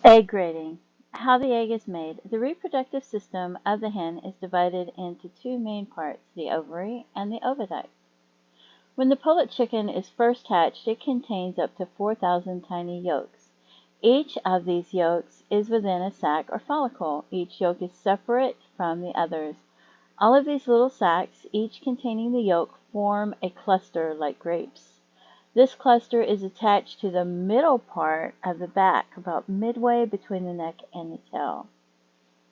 Egg grading. How the egg is made. The reproductive system of the hen is divided into two main parts, the ovary and the oviduct. When the pullet chicken is first hatched, it contains up to 4,000 tiny yolks. Each of these yolks is within a sac or follicle. Each yolk is separate from the others. All of these little sacs, each containing the yolk, form a cluster like grapes. This cluster is attached to the middle part of the back, about midway between the neck and the tail.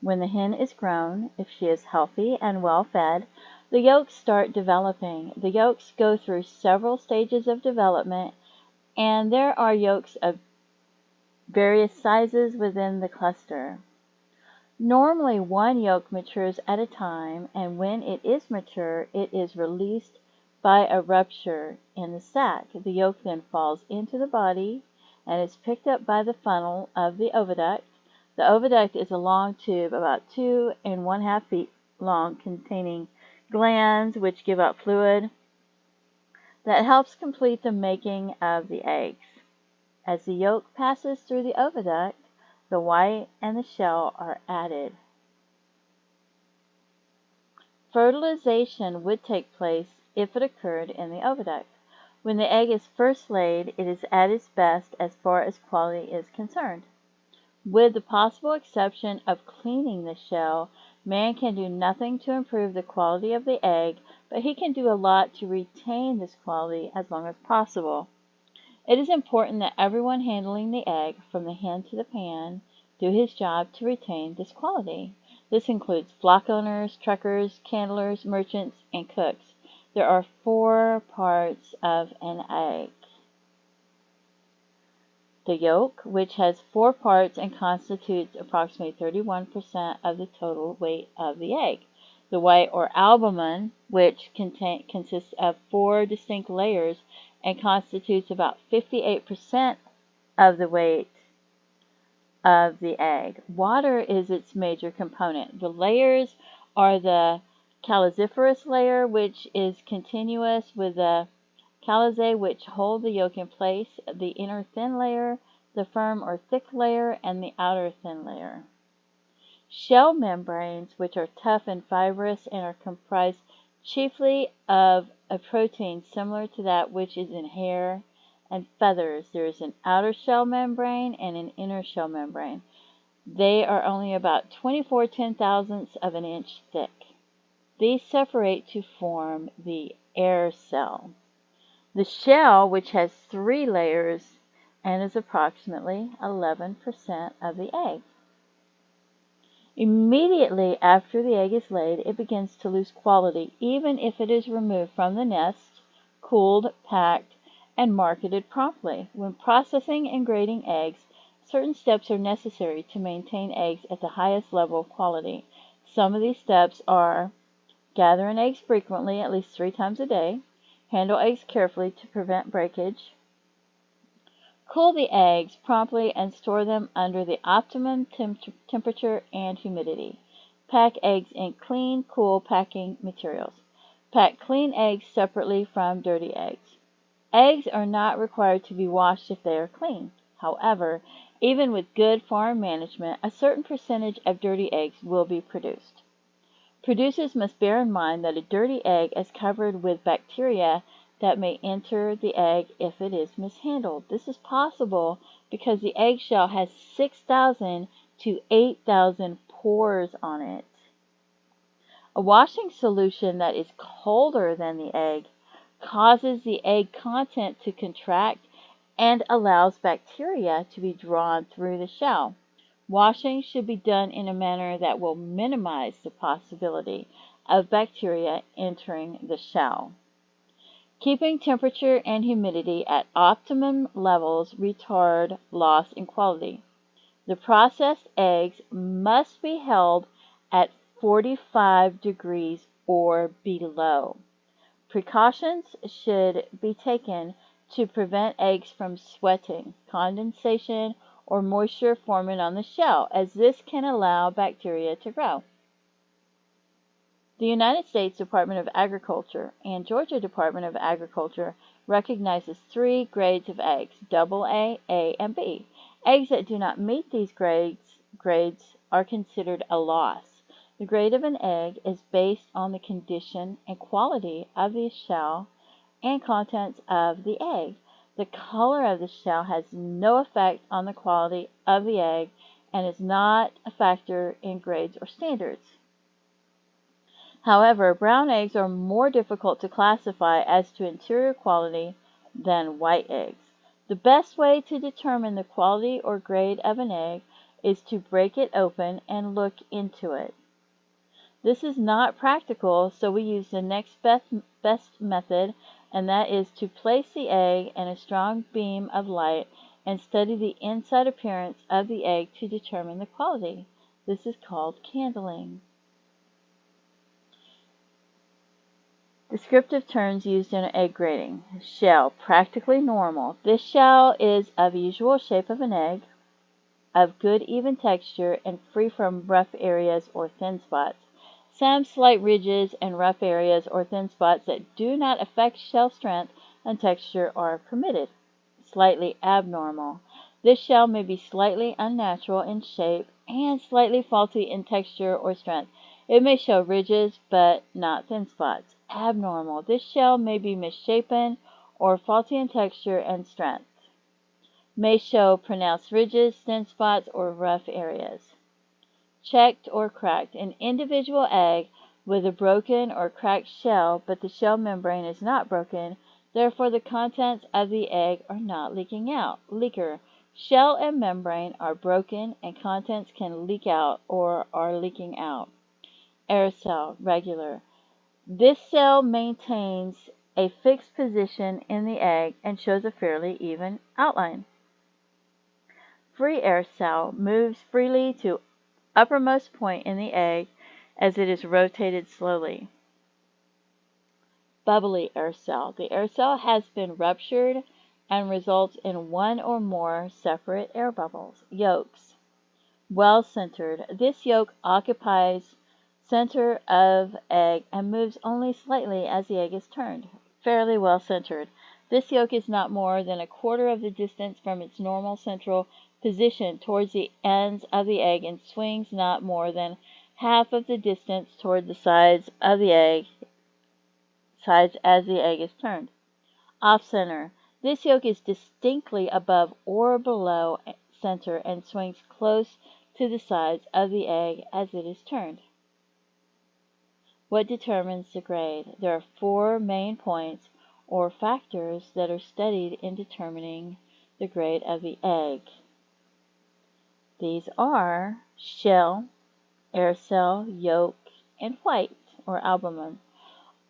When the hen is grown, if she is healthy and well fed, the yolks start developing. The yolks go through several stages of development, and there are yolks of various sizes within the cluster. Normally, one yolk matures at a time, and when it is mature, it is released by a rupture in the sac. The yolk then falls into the body and is picked up by the funnel of the oviduct. The oviduct is a long tube about 2½ feet long, containing glands which give out fluid that helps complete the making of the eggs. As the yolk passes through the oviduct, the white and the shell are added. Fertilization would take place if it occurred in the oviduct. When the egg is first laid, it is at its best as far as quality is concerned. With the possible exception of cleaning the shell, man can do nothing to improve the quality of the egg, but he can do a lot to retain this quality as long as possible. It is important that everyone handling the egg, from the hen to the pan, do his job to retain this quality. This includes flock owners, truckers, candlers, merchants, and cooks. There are 4 parts of an egg. The yolk, which has 4 parts and constitutes approximately 31% of the total weight of the egg. The white or albumen, which consists of 4 distinct layers and constitutes about 58% of the weight of the egg. Water is its major component. The layers are the caliciferous layer, which is continuous with the calice, which hold the yolk in place, the inner thin layer, the firm or thick layer, and the outer thin layer. Shell membranes, which are tough and fibrous and are comprised chiefly of a protein similar to that which is in hair and feathers. There is an outer shell membrane and an inner shell membrane. They are only about 24/10,000ths of an inch thick. These separate to form the air cell. The shell, which has 3 layers and is approximately 11% of the egg. Immediately after the egg is laid, it begins to lose quality, even if it is removed from the nest, cooled, packed, and marketed promptly. When processing and grading eggs, certain steps are necessary to maintain eggs at the highest level of quality. Some of these steps are: gather in eggs frequently, at least 3 times a day. Handle eggs carefully to prevent breakage. Cool the eggs promptly and store them under the optimum temperature and humidity. Pack eggs in clean, cool packing materials. Pack clean eggs separately from dirty eggs. Eggs are not required to be washed if they are clean. However, even with good farm management, a certain percentage of dirty eggs will be produced. Producers must bear in mind that a dirty egg is covered with bacteria that may enter the egg if it is mishandled. This is possible because the eggshell has 6,000 to 8,000 pores on it. A washing solution that is colder than the egg causes the egg content to contract and allows bacteria to be drawn through the shell. Washing should be done in a manner that will minimize the possibility of bacteria entering the shell. Keeping temperature and humidity at optimum levels retard loss in quality. The processed eggs must be held at 45 degrees or below. Precautions should be taken to prevent eggs from sweating, condensation, or moisture forming on the shell, as this can allow bacteria to grow. The United States Department of Agriculture and Georgia Department of Agriculture recognizes 3 grades of eggs, AA, A, and B. Eggs that do not meet these grades are considered a loss. The grade of an egg is based on the condition and quality of the shell and contents of the egg. The color of the shell has no effect on the quality of the egg and is not a factor in grades or standards. However, brown eggs are more difficult to classify as to interior quality than white eggs. The best way to determine the quality or grade of an egg is to break it open and look into it. This is not practical, so we use the next best method, and that is to place the egg in a strong beam of light and study the inside appearance of the egg to determine the quality. This is called candling. Descriptive terms used in egg grading. Shell, practically normal. This shell is of usual shape of an egg, of good even texture, and free from rough areas or thin spots. Some slight ridges and rough areas or thin spots that do not affect shell strength and texture are permitted. Slightly abnormal. This shell may be slightly unnatural in shape and slightly faulty in texture or strength. It may show ridges but not thin spots. Abnormal. This shell may be misshapen or faulty in texture and strength. May show pronounced ridges, thin spots, or rough areas. Checked or cracked. An individual egg with a broken or cracked shell, but the shell membrane is not broken, therefore the contents of the egg are not leaking out. Leaker. Shell and membrane are broken and contents can leak out or are leaking out. Air cell. Regular. This cell maintains a fixed position in the egg and shows a fairly even outline. Free air cell moves freely to uppermost point in the egg as it is rotated slowly. Bubbly air cell. The air cell has been ruptured and results in one or more separate air bubbles. Yolks. Well centered. This yolk occupies center of egg and moves only slightly as the egg is turned. Fairly well centered. This yolk is not more than a quarter of the distance from its normal central position towards the ends of the egg and swings not more than half of the distance toward the sides as the egg is turned. Off center. This yolk is distinctly above or below center and swings close to the sides of the egg as it is turned. What determines the grade? There are 4 main points or factors that are studied in determining the grade of the egg. These are shell, air cell, yolk, and white or albumin.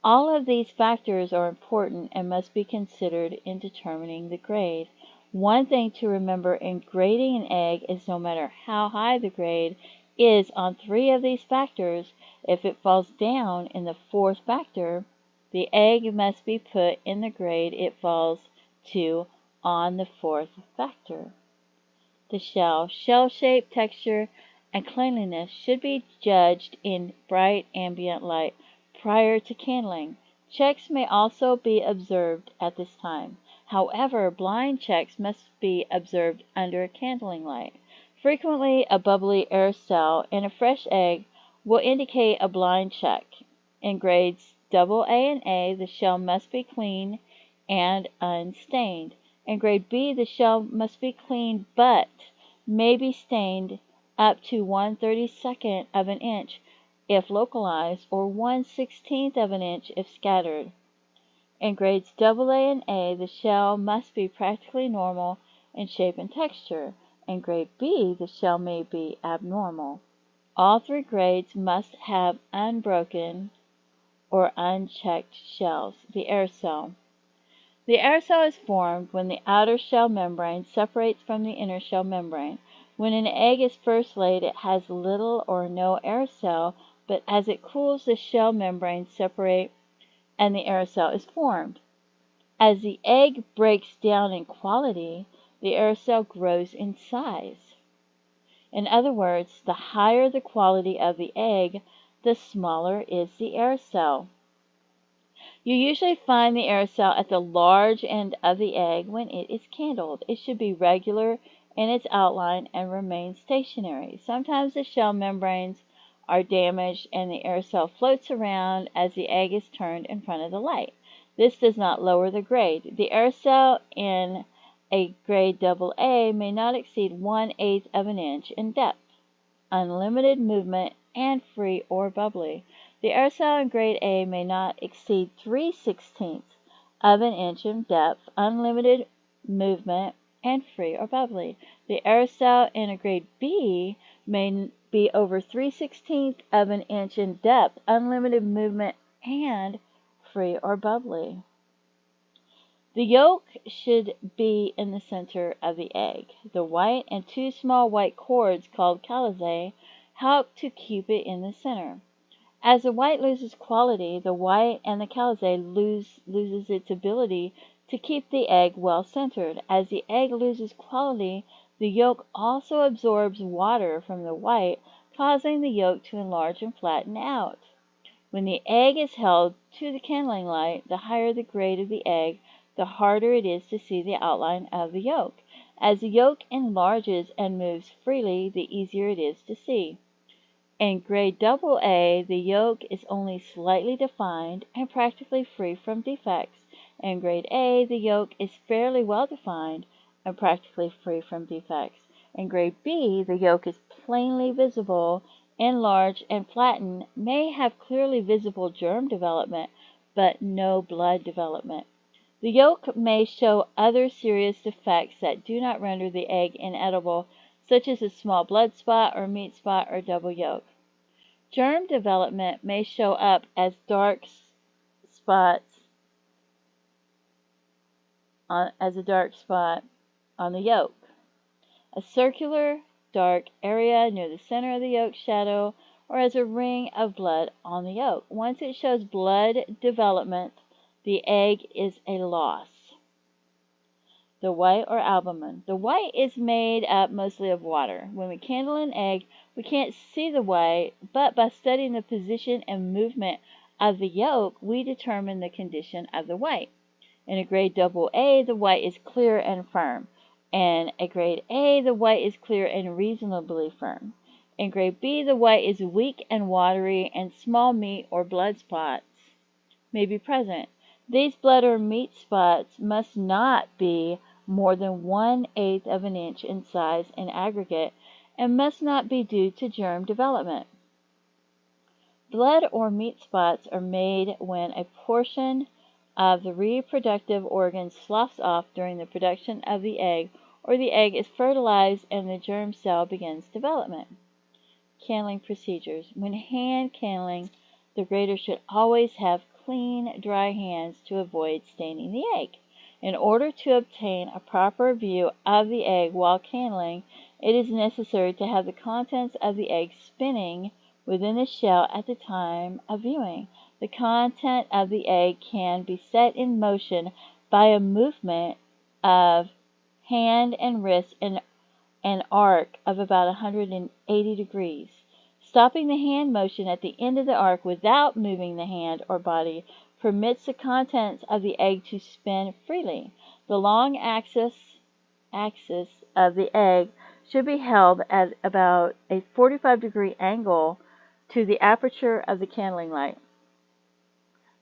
All of these factors are important and must be considered in determining the grade. One thing to remember in grading an egg is no matter how high the grade is on 3 of these factors, if it falls down in the 4th factor, the egg must be put in the grade it falls to on the 4th factor. The shell shape, texture, and cleanliness should be judged in bright ambient light prior to candling. Checks may also be observed at this time. However, blind checks must be observed under candling light. Frequently, a bubbly air cell in a fresh egg will indicate a blind check. In grades AA and A, the shell must be clean and unstained. In grade B, the shell must be clean but may be stained up to 1/32 of an inch if localized or 1/16 of an inch if scattered. In grades AA and A, the shell must be practically normal in shape and texture. In grade B, the shell may be abnormal. All 3 grades must have unbroken or unchecked shells. The air cell. The air cell is formed when the outer shell membrane separates from the inner shell membrane. When an egg is first laid, it has little or no air cell, but as it cools, the shell membranes separate and the air cell is formed. As the egg breaks down in quality, the air cell grows in size. In other words, the higher the quality of the egg, the smaller is the air cell. You usually find the air cell at the large end of the egg when it is candled. It should be regular in its outline and remain stationary. Sometimes the shell membranes are damaged and the air cell floats around as the egg is turned in front of the light. This does not lower the grade. The air cell in a grade AA may not exceed 1/8 of an inch in depth. Unlimited movement and free or bubbly. The air cell in grade A may not exceed 3/16 of an inch in depth, unlimited movement, and free or bubbly. The air cell in a grade B may be over 3/16 of an inch in depth, unlimited movement, and free or bubbly. The yolk should be in the center of the egg. The white and two small white cords called calizae help to keep it in the center. As the white loses quality, the white and the calizae loses its ability to keep the egg well centered. As the egg loses quality, the yolk also absorbs water from the white, causing the yolk to enlarge and flatten out. When the egg is held to the candling light, the higher the grade of the egg, the harder it is to see the outline of the yolk. As the yolk enlarges and moves freely, the easier it is to see. In grade AA, the yolk is only slightly defined and practically free from defects. In grade A, the yolk is fairly well defined and practically free from defects. In grade B, the yolk is plainly visible, enlarged, and flattened, may have clearly visible germ development, but no blood development. The yolk may show other serious defects that do not render the egg inedible, such as a small blood spot or meat spot or double yolk. Germ development may show up as dark spots on the yolk. A circular dark area near the center of the yolk shadow, or as a ring of blood on the yolk. Once it shows blood development, the egg is a loss. The white or albumin. The white is made up mostly of water. When we candle an egg, we can't see the white, but by studying the position and movement of the yolk, we determine the condition of the white. In a grade AA, the white is clear and firm. In a grade A, the white is clear and reasonably firm. In grade B, the white is weak and watery, and small meat or blood spots may be present. These blood or meat spots must not be more than 1/8 of an inch in size in aggregate and must not be due to germ development. Blood or meat spots are made when a portion of the reproductive organ sloughs off during the production of the egg, or the egg is fertilized and the germ cell begins development. Candling procedures. When hand candling, the grater should always have clean, dry hands to avoid staining the egg. In order to obtain a proper view of the egg while candling, it is necessary to have the contents of the egg spinning within the shell at the time of viewing. The content of the egg can be set in motion by a movement of hand and wrist in an arc of about 180 degrees. Stopping the hand motion at the end of the arc without moving the hand or body permits the contents of the egg to spin freely. The long axis of the egg should be held at about a 45-degree angle to the aperture of the candling light.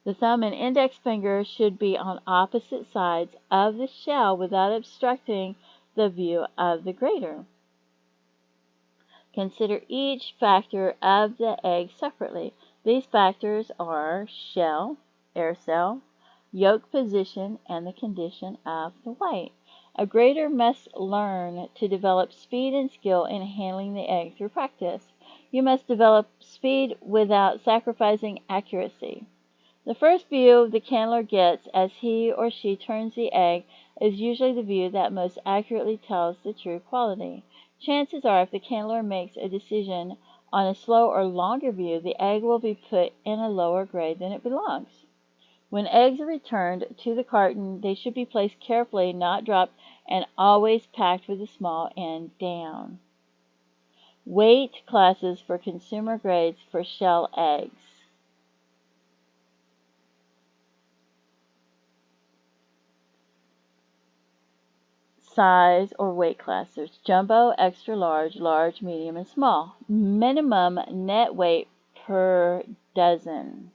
The thumb and index finger should be on opposite sides of the shell without obstructing the view of the grater. Consider each factor of the egg separately. These factors are shell, air cell, yolk position, and the condition of the white. A grater must learn to develop speed and skill in handling the egg through practice. You must develop speed without sacrificing accuracy. The first view the candler gets as he or she turns the egg is usually the view that most accurately tells the true quality. Chances are, if the candler makes a decision on a slow or longer view, the egg will be put in a lower grade than it belongs. When eggs are returned to the carton, they should be placed carefully, not dropped, and always packed with the small end down. Weight classes for consumer grades for shell eggs. size or weight class. There's jumbo, extra large, large, medium, and small. Minimum net weight per dozen.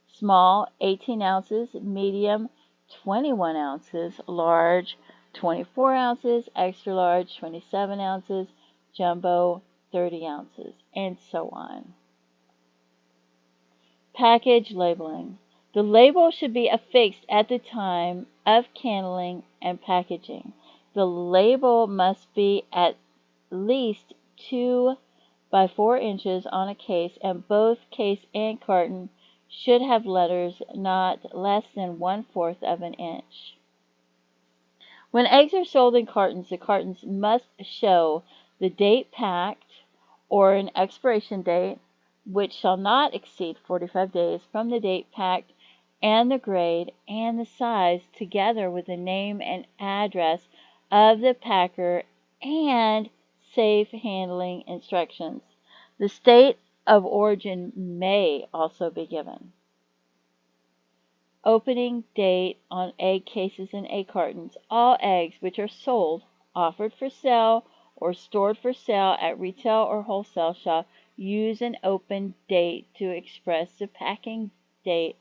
Small, 18 ounces, medium, 21 ounces, large, 24 ounces, extra large, 27 ounces, jumbo, 30 ounces, and so on. Package labeling. The label should be affixed at the time of candling and packaging. The label must be at least 2 by 4 inches on a case, and both case and carton should have letters not less than 1/4 of an inch. When eggs are sold in cartons, the cartons must show the date packed or an expiration date, which shall not exceed 45 days from the date packed, and the grade and the size, together with the name and address of the packer and safe handling instructions. The state of origin may also be given. Opening date on egg cases and egg cartons. All eggs which are sold, offered for sale, or stored for sale at retail or wholesale shall use an open date to express the packing date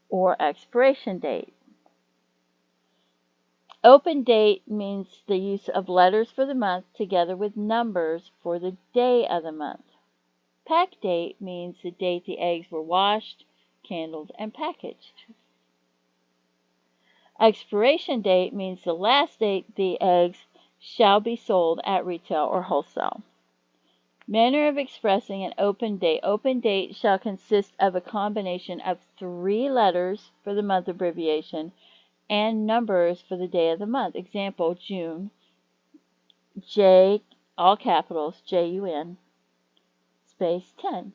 or expiration date. Open date means the use of letters for the month together with numbers for the day of the month. Pack date means the date the eggs were washed, candled, and packaged. Expiration date means the last date the eggs shall be sold at retail or wholesale. Manner of expressing an open date. Open date shall consist of a combination of 3 letters for the month abbreviation and numbers for the day of the month. Example, June, J, all capitals, Jun, space 10.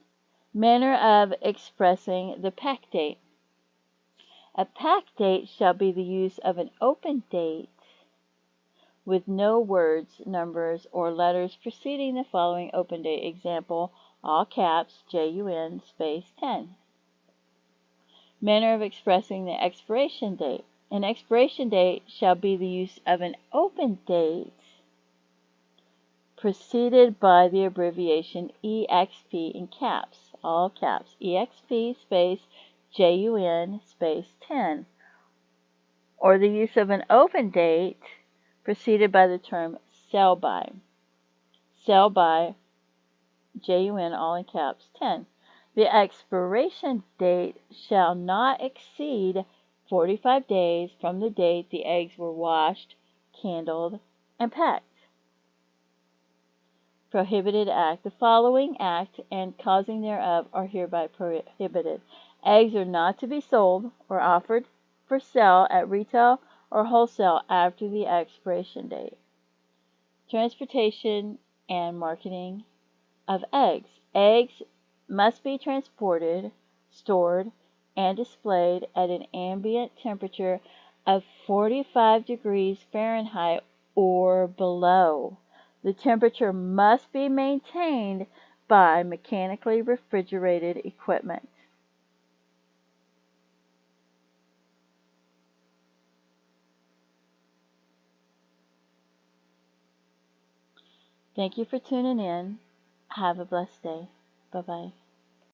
Manner of expressing the pack date. A pack date shall be the use of an open date with no words, numbers, or letters preceding the following open date. Example, all caps, Jun, space 10. Manner of expressing the expiration date. An expiration date shall be the use of an open date preceded by the abbreviation EXP in caps, all caps, EXP space Jun space 10, or the use of an open date preceded by the term sell by, Jun all in caps 10. The expiration date shall not exceed 45 days from the date the eggs were washed, candled, and packed. Prohibited act. The following act and causing thereof are hereby prohibited. Eggs are not to be sold or offered for sale at retail or wholesale after the expiration date. Transportation and marketing of eggs. Eggs must be transported, stored, and displayed at an ambient temperature of 45 degrees Fahrenheit or below. The temperature must be maintained by mechanically refrigerated equipment. Thank you for tuning in. Have a blessed day. Bye-bye.